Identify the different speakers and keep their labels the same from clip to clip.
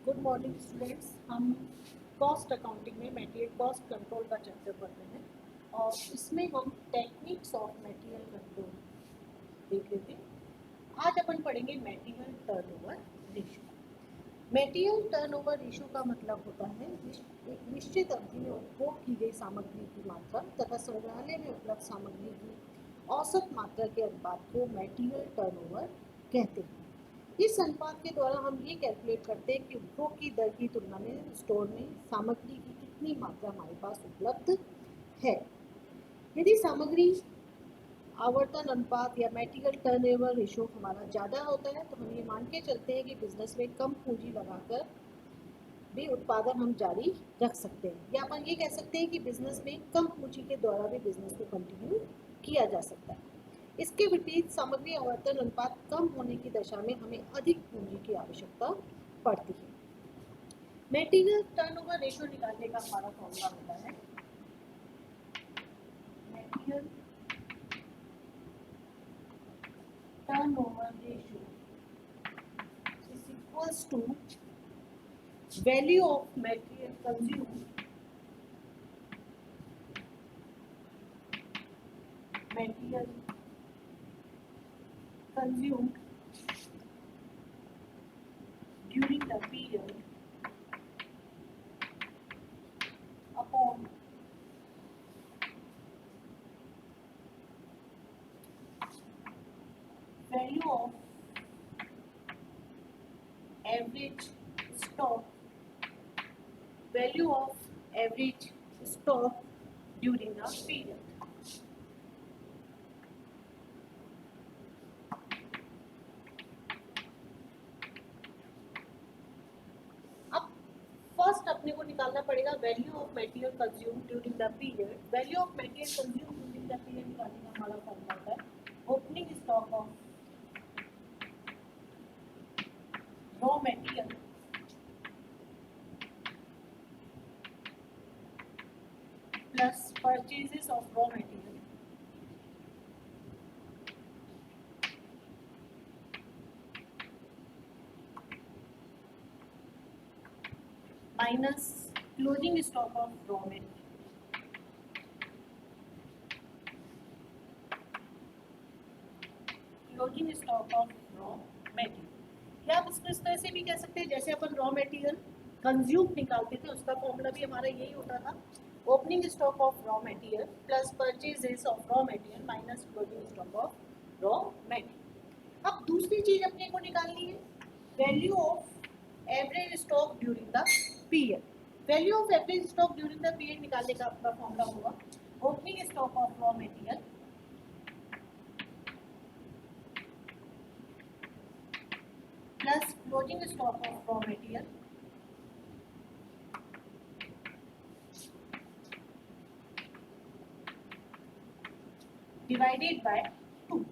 Speaker 1: Good morning students. हम cost accounting में material cost control का चैप्टर पढ़ रहे हैं और इसमें हम टेक्निक्स ऑफ मटेरियल कंट्रोल देख रहे थे। आज अपन पढ़ेंगे material turnover ratio. Material turnover ratio का मतलब होता है एक निश्चित अवधि में उपभोग की गई सामग्री की मात्रा तथा संग्रहालय में उपलब्ध सामग्री की औसत मात्रा के अनुपात को मटेरियल टर्नओवर कहते हैं। इस अनुपात के द्वारा हम ये कैलकुलेट करते हैं कि उपभोग की दर की तुलना में स्टोर में सामग्री की कितनी मात्रा हमारे पास उपलब्ध है। यदि सामग्री आवर्तन अनुपात या मटेरियल टर्नओवर रेशियो हमारा ज़्यादा होता है तो हम ये मान के चलते हैं कि बिजनेस में कम पूंजी लगाकर भी उत्पादन हम जारी रख सकते हैं, या अपन ये कह सकते हैं कि बिजनेस में कम पूंजी के द्वारा भी बिजनेस को कंटिन्यू किया जा सकता है। इसके विपरीत सामग्री आवर्तन अनुपात कम होने की दशा में हमें अधिक पूंजी की आवश्यकता पड़ती है। मटेरियल टर्नओवर रेशियो निकालने का हमारा फॉर्मूला होता है material turnover ratio is equals to value of material consumed during the period upon value of average stock during the period। First अपने को निकालना पड़ेगा value of material consume during the period. Value of material consume during the period निकालने का हमारा formula होता है opening stock of raw material plus purchases of raw material minus closing stock of raw material. Closing stock of raw material, या आप इसको इस तरह से भी कह सकते हैं जैसे अपन रॉ मटेरियल कंज्यूम निकालते थे उसका फॉर्मूला भी हमारा यही होता था opening stock of raw material plus purchases of raw material minus closing stock of raw material. अब दूसरी चीज अपने को निकालनी है value of average stock during the period. Value of average stock during the period निकालने का आपका फॉर्मूला होगा opening stock of raw material plus closing stock of raw material divided by 2।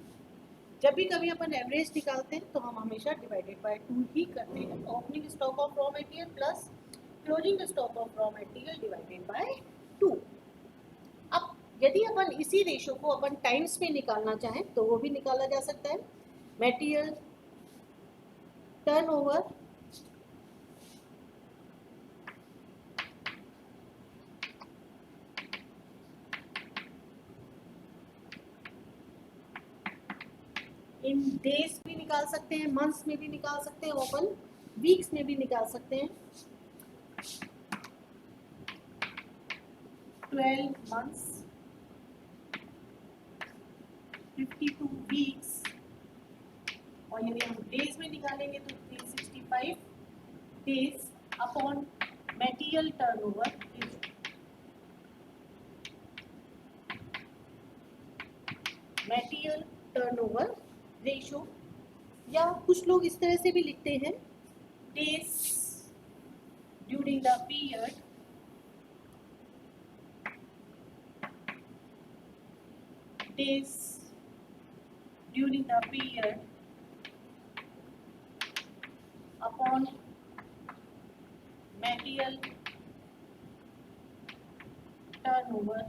Speaker 1: जब भी कभी अपन एवरेज निकालते हैं तो हम हमेशा डिवाइडेड बाय 2 ही करते हैं। Opening stock of raw material plus closing stock of raw material divided by 2। अब यदि अपन इसी रेशियो को अपन टाइम्स में निकालना चाहें तो वो भी निकाला जा सकता है मटेरियल टर्नओवर इन डेज भी निकाल सकते हैं, मंथ्स में भी निकाल सकते हैं, ओपन वीक्स में भी निकाल सकते हैं। 12 months 52 weeks, और यदि हम डेज में निकालेंगे तो 365 days upon material turnover material turnover ratio, या कुछ लोग इस तरह से भी लिखते हैं days during the period days during the period upon material turnover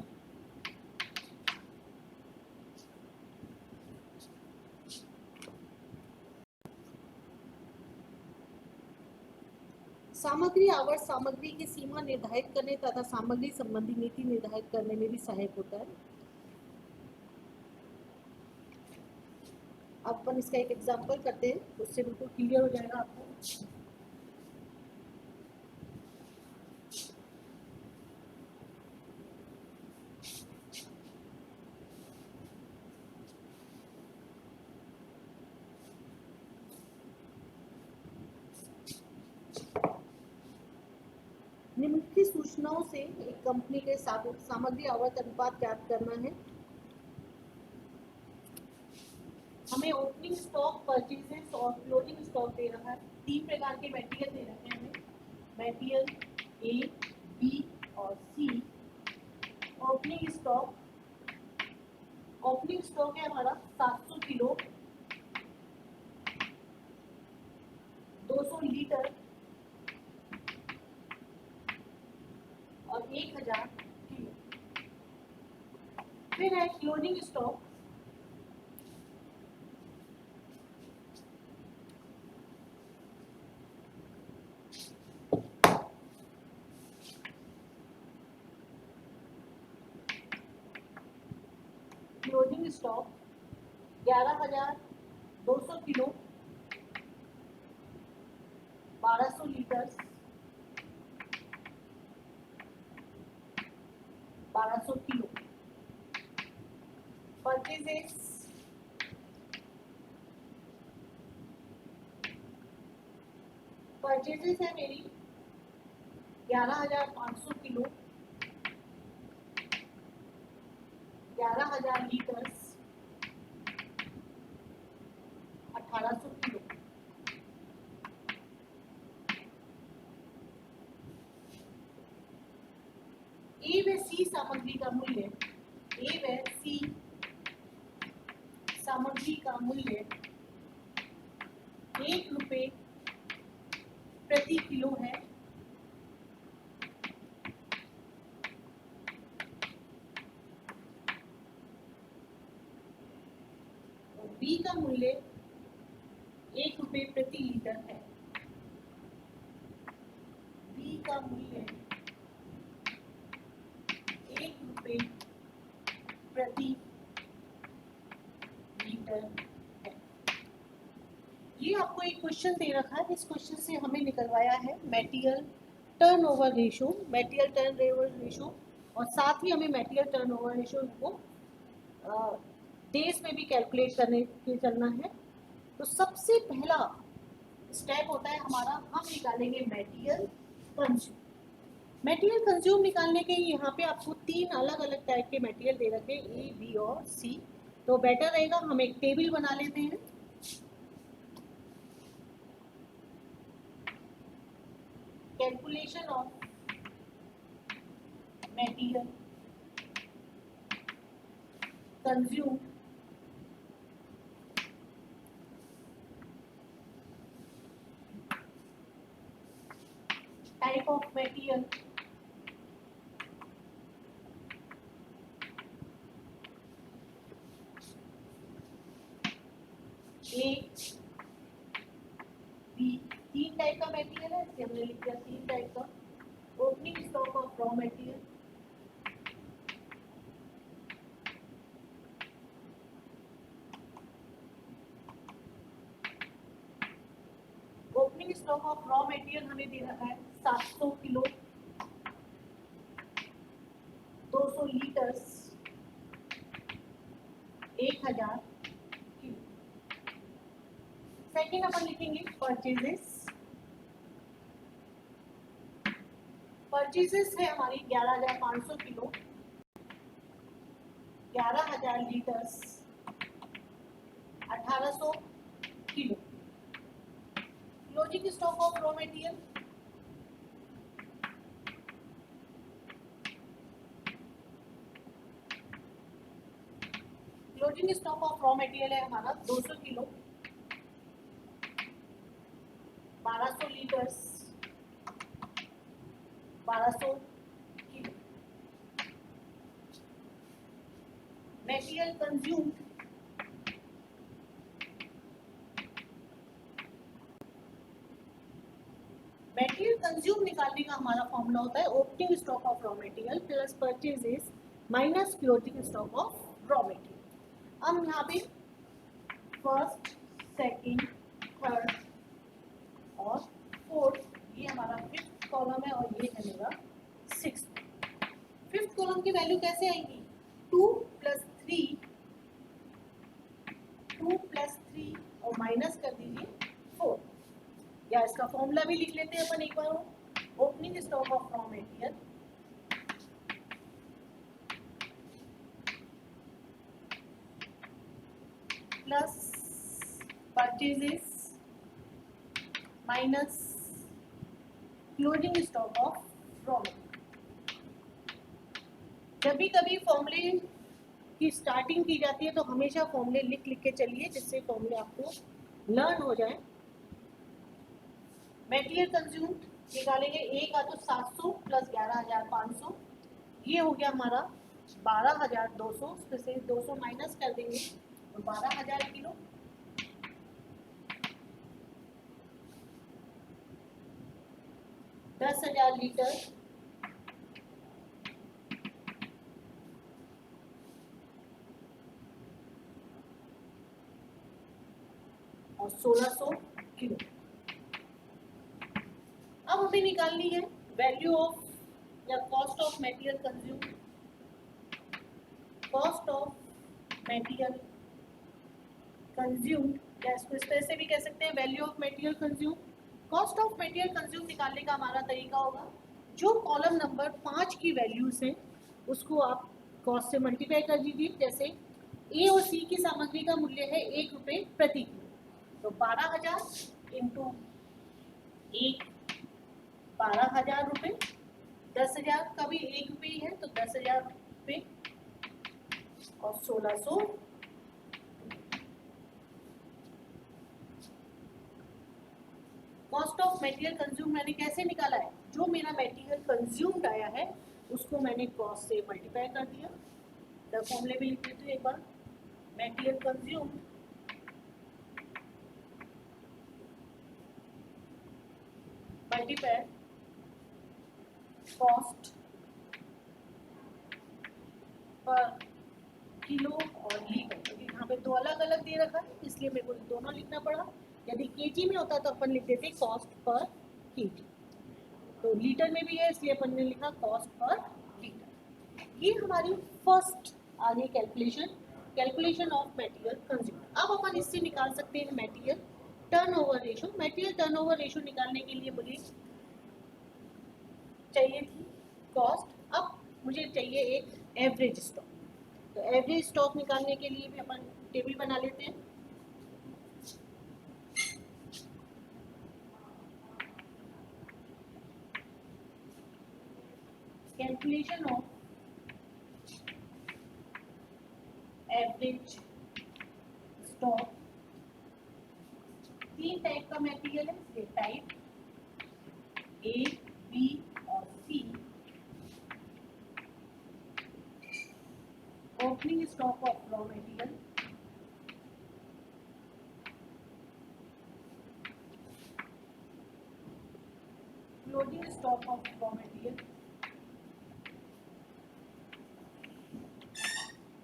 Speaker 1: सामग्री आवर्त सामग्री की सीमा निर्धारित करने तथा सामग्री संबंधी नीति निर्धारित करने में भी सहायक होता है। अब अपन इसका एक एग्जांपल करते हैं, उससे बिल्कुल क्लियर हो जाएगा आपको। निम्नलिखित सूचनाओं से एक कंपनी के सामग्री आवर्त अनुपात ज्ञात करना है। हमें ओपनिंग स्टॉक, परचेजेस और क्लोजिंग स्टॉक दे रहा है। 3 प्रकार के मटेरियल दे रखे हैं हमें, मटेरियल ए, बी और सी। ओपनिंग स्टॉक है हमारा 700 किलो, 200 लीटर और 1000 किलो। फिर है closing stock, closing stock 11,200 kilo, 1200 litre, 1200 kilo. Purchases है मेरी 11,500 किलो, 11,000 लीटर, 1800 किलो। ए व सी सामग्री का मूल्य, ए व सी सामग्री का मूल्य 1 रुपये प्रति किलो है। और बी का मूल्य 1 रुपये प्रति लीटर है। बी का मूल्य 1 रुपये प्रति लीटर है। ये आपको एक क्वेश्चन दे रखा है। इस क्वेश्चन से हमें निकलवाया है मटेरियल टर्नओवर रेशियो, और साथ ही हमें मटेरियल टर्नओवर रेशियो को डेज में भी कैलकुलेट करने के चलना है। तो सबसे पहला स्टेप होता है हमारा, हम निकालेंगे मटेरियल कंज्यूम। मटेरियल कंज्यूम निकालने के यहाँ पे आपको 3 अलग अलग टाइप के मटेरियल दे रखे हैं, ए, बी और सी। तो बेटर रहेगा हम एक टेबल बना लेते हैं। Calculation of material consume type of material, A, B. 3 type का मटेरियल है, इसलिए हमने लिख दिया 3 टाइप का। Opening stock of raw material, opening stock of raw material हमें दे रखा है 700 किलो, 200 लीटर, 1000 किलो। सेकेंड अपन लिखेंगे परचेजेस है हमारी 11,500 kilo, 11,000 litre, 1800 kilo. Closing stock of raw material, closing stock of raw material है हमारा 200 kilo, 1200 litre, 1200 kilo. Material consume, material consume निकालने का हमारा फॉर्मूला होता है opening stock of raw material plus purchases minus closing stock of raw material. हम यहाँ पे फर्स्ट, सेकंड, थर्ड और फोर्थ, ये हमारा फिफ्थ कॉलम है और ये है मेरा सिक्स्थ। फिफ्थ कॉलम की वैल्यू कैसे आएगी? 2 + 3, 2 + 3 और माइनस कर दीजिए 4, या इसका फॉर्मूला भी लिख लेते हैं अपन एक बार। Opening stock of raw material plus purchases minus closing stock of raw material. जब भी कभी फॉर्मूले की स्टार्टिंग की जाती है तो हमेशा फॉर्मूले लिख लिख के चलिए, जिससे फॉर्मूले आपको लर्न हो जाए। मटेरियल कंज्यूम्ड निकालेंगे, एक आ तो 700 + 11,500, ये हो गया हमारा 12,200। उसमें से 200 माइनस कर देंगे तो 12,000 किलो। - 10,000 लीटर और 1,600 किलो। अब हमें निकालनी है वैल्यू ऑफ या cost of material consume. Cost of material consumed, या इसको इस तरह से भी कह सकते हैं value of material consume. Cost of material consume निकालने का हमारा तरीका होगा, जो कॉलम नंबर 5 की वैल्यूज हैं उसको आप कॉस्ट से मल्टीप्लाई कर दीजिए। जैसे ए और सी की सामग्री का मूल्य है 1 रुपये प्रति किलो, तो 12,000 इंटू 1 12,000 रुपये, 10,000 का भी 1 रुपये ही है तो 10,000 रुपये और 1,600। कॉस्ट ऑफ मटेरियल कंज्यूम मैंने कैसे निकाला है? जो मेरा मटेरियल कंज्यूम्ड आया है उसको मैंने कॉस्ट से मल्टीप्लाई कर दिया। द फॉर्मूले भी लिख देती हूँ एक बार। Material consumed multiply cost per kilo और लीटर, क्योंकि यहाँ पे दो अलग अलग दे रखा है इसलिए मेरे को दोनों लिखना पड़ा। यदि केजी में होता तो अपन लिख देते कॉस्ट पर केजी, तो लीटर में भी है इसलिए अपन ने लिखा कॉस्ट पर लीटर। ये हमारी फर्स्ट आ गई कैलकुलेशन ऑफ मटेरियल कंज्यूम। अब अपन इससे निकाल सकते हैं material turnover ratio. Material turnover ratio निकालने के लिए मुझे चाहिए थी कॉस्ट, अब मुझे चाहिए एक एवरेज स्टॉक। तो एवरेज स्टॉक निकालने के लिए भी अपन टेबल बना लेते हैं। Calculation of average stock. 3 type का मटेरियल है, ये टाइप ए, बी और C. Opening stock of raw material closing stock of raw material.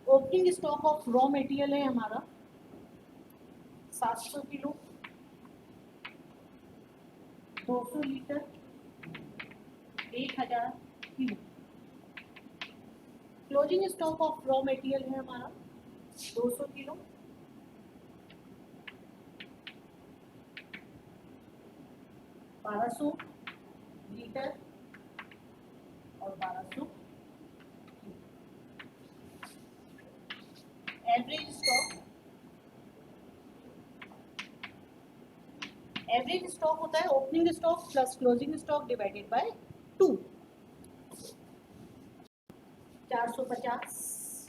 Speaker 1: Opening stock of raw material है हमारा 700 kilo, 200 litre, 1,000 kilo. Closing stock of raw material है हमारा 200 kilo, 1,200 litre और 1,200 kilo. Average stock होता है opening stock plus closing stock divided by 2। 450,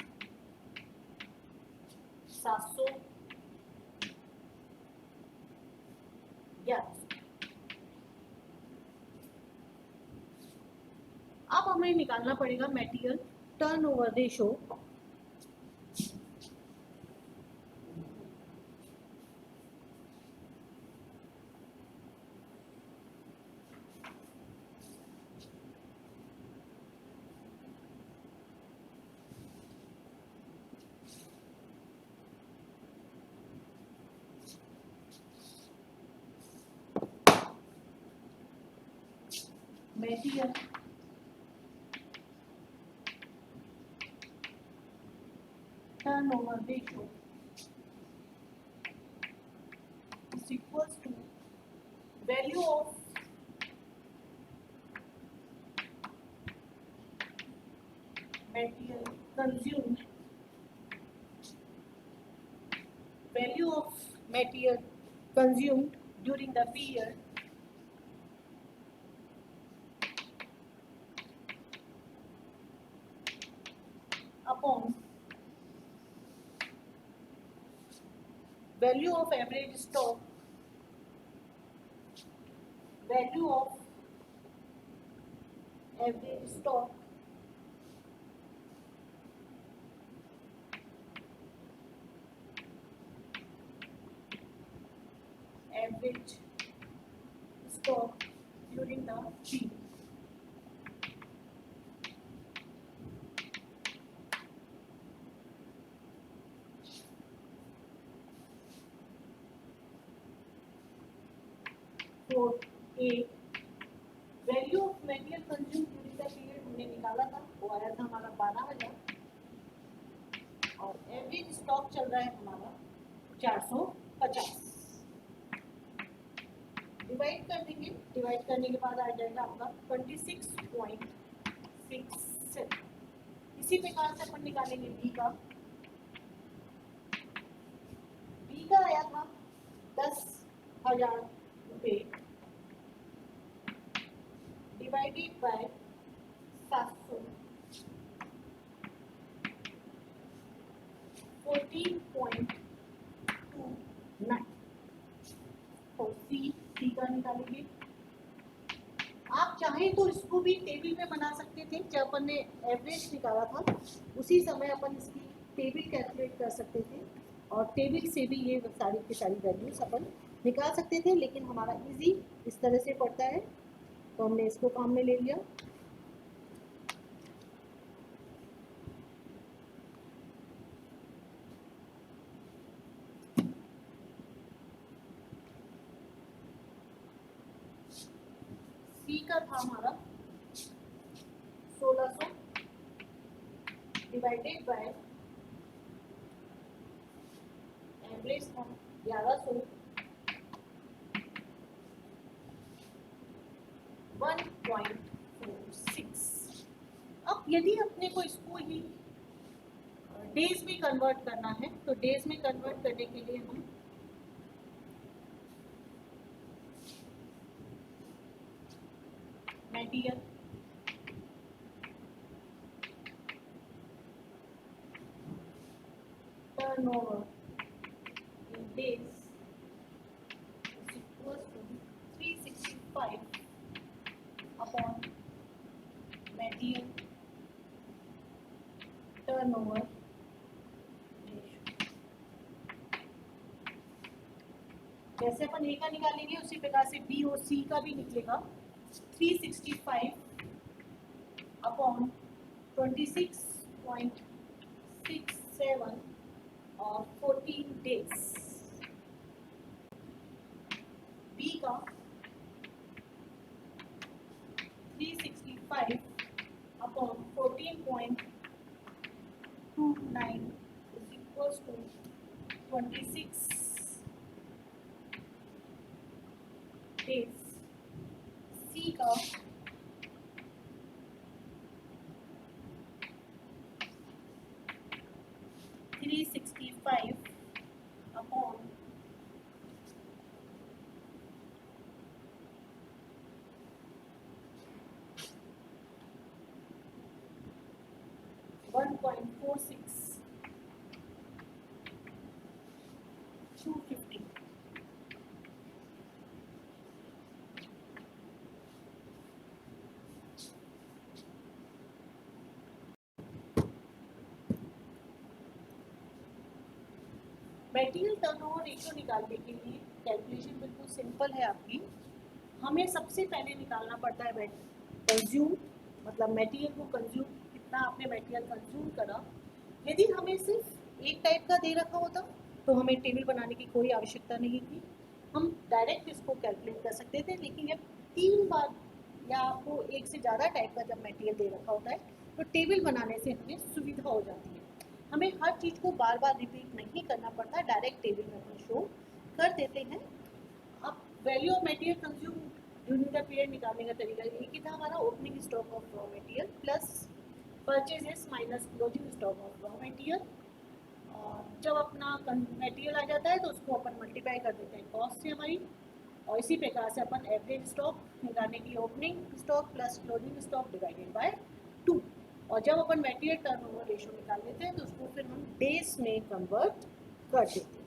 Speaker 1: 700, 1100। अब हमें निकालना पड़ेगा material turnover ratio. material turnover ratio is equals to value of material consumed, value of material consumed during the period upon value of average stock, value of average stock average stock during the period. तो A value of material consume during the period हमने निकाला था, वो आया था हमारा 12,000 और average stock चल रहा है हमारा 450। डिवाइड कर देंगे, डिवाइड करने के बाद आ जाएगा आपका 26.67। इसी प्रकार से अपन निकालेंगे बी का। बी का आया था 10,000 रुपये डिवाइडेड बाय 700, 14.29। तो सी का निकालेंगे। आप चाहें तो इसको भी टेबल में बना सकते थे, जब अपन ने एवरेज निकाला था उसी समय अपन इसकी टेबल कैलकुलेट कर सकते थे और टेबल से भी ये सारी की सारी वैल्यूज अपन निकाल सकते थे, लेकिन हमारा इजी इस तरह से पड़ता है तो हमने इसको काम में ले लिया। सी का था हमारा 1600 डिवाइडेड बाय एवरेज था 1100, 1.46। अब यदि अपने को इसको ही डेज में कन्वर्ट करना है तो डेज में कन्वर्ट करने के लिए हम material turnover in days is equals to 365 upon material turnover ratio। जैसे अपन ए का निकालेंगे उसी प्रकार से बी और सी का भी निकलेगा। 365 अपॉन 26.67 और 14 डेज। बी का 365 upon 14.29 is equals to 26 days. C का 365 अपॉन 1.46 250। मटेरियल टर्नओवर रेशियो निकालने के लिए कैलकुलेशन बिल्कुल सिंपल है आपकी। हमें सबसे पहले निकालना पड़ता है कंज्यूम, मतलब मटेरियल को कंज्यूम, कितना आपने मटेरियल कंज्यूम करा। यदि हमें सिर्फ एक टाइप का दे रखा होता तो हमें टेबल बनाने की कोई आवश्यकता नहीं थी, हम डायरेक्ट इसको कैलकुलेट कर सकते थे। लेकिन जब 3 बार या आपको एक से ज़्यादा टाइप का जब मटेरियल दे रखा होता है तो टेबल बनाने से हमें सुविधा हो जाती है। हमें हर चीज़ को बार बार रिपीट नहीं करना पड़ता, डायरेक्ट टेबल में हम शो कर देते हैं। अब value of material consume during the period निकालने का तरीका एक ही था हमारा, opening stock of raw material plus purchases minus closing stock of raw material. और जब अपना मटेरियल आ जाता है तो उसको अपन मल्टीप्लाई कर देते हैं कॉस्ट से हमारी, और इसी प्रकार से अपन एवरेज स्टॉक निकालने की opening stock plus closing stock divided by 2। और जब अपन मटेरियल टर्नओवर रेशियो निकाल लेते हैं तो उसको फिर हम डेज में कन्वर्ट कर देते हैं।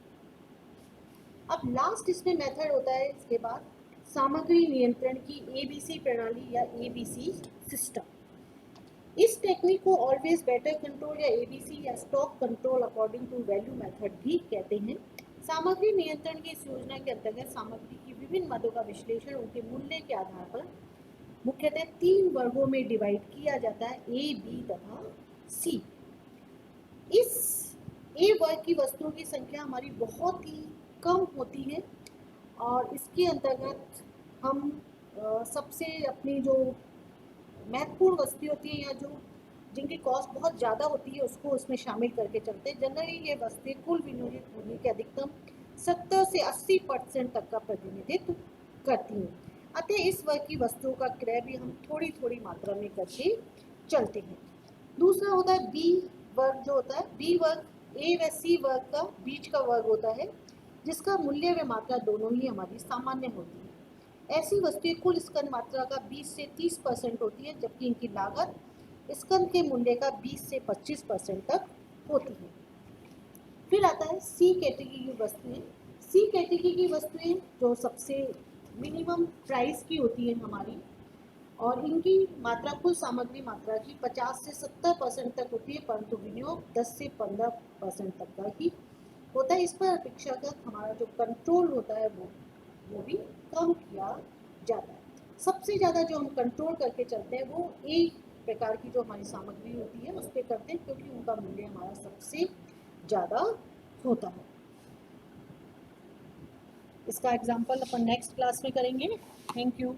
Speaker 1: अब लास्ट इसमें मेथड होता है इसके बाद सामग्री नियंत्रण की एबीसी प्रणाली या एबीसी सिस्टम। इस टेक्निक को ऑलवेज बेटर कंट्रोल या एबीसी या stock control according to value method भी कहते हैं। सामग्री नियंत्रण की इस योजना के अंतर्गत सामग्री की विभिन्न मदों का विश्लेषण उनके मूल्य के आधार पर मुख्यतः 3 वर्गों में डिवाइड किया जाता है, ए, बी तथा सी। इस ए वर्ग की वस्तुओं की संख्या हमारी बहुत ही कम होती है और इसके अंतर्गत हम सबसे अपनी जो महत्वपूर्ण वस्तुएं होती है या जो जिनकी कॉस्ट बहुत ज़्यादा होती है उसको उसमें शामिल करके चलते हैं। जनरली ये वस्तुएं कुल विनियोजित मूल्य के अधिकतम 70 से 80% तक का प्रतिनिधित्व करती हैं। अतः इस वर्ग की वस्तुओं का क्रय भी हम थोड़ी थोड़ी मात्रा में करके चलते हैं। दूसरा होता है बी वर्ग, जो होता है बी वर्ग ए व सी वर्ग का बीच का वर्ग होता है, जिसका मूल्य व मात्रा दोनों ही हमारी सामान्य होती है। ऐसी वस्तुएं कुल स्कंद मात्रा का 20 से 30% होती है, जबकि इनकी लागत स्कंद के मूल्य का 20 से 25% तक होती है। फिर आता है सी कैटेगरी की वस्तुएं। सी कैटेगरी की वस्तुएं जो सबसे मिनिमम प्राइस की होती है हमारी, और इनकी मात्रा कुल सामग्री मात्रा की 50 से 70% तक होती है, परंतु विनियोग 10 से 15% तक का ही होता है। इस पर अपेक्षाकृत हमारा जो कंट्रोल होता है वो भी कम किया जाता है। सबसे ज़्यादा जो हम कंट्रोल करके चलते हैं वो एक प्रकार की जो हमारी सामग्री होती है उस पर करते हैं, क्योंकि उनका मूल्य हमारा सबसे ज़्यादा होता है। इसका एग्जाम्पल अपन नेक्स्ट क्लास में करेंगे। Thank you.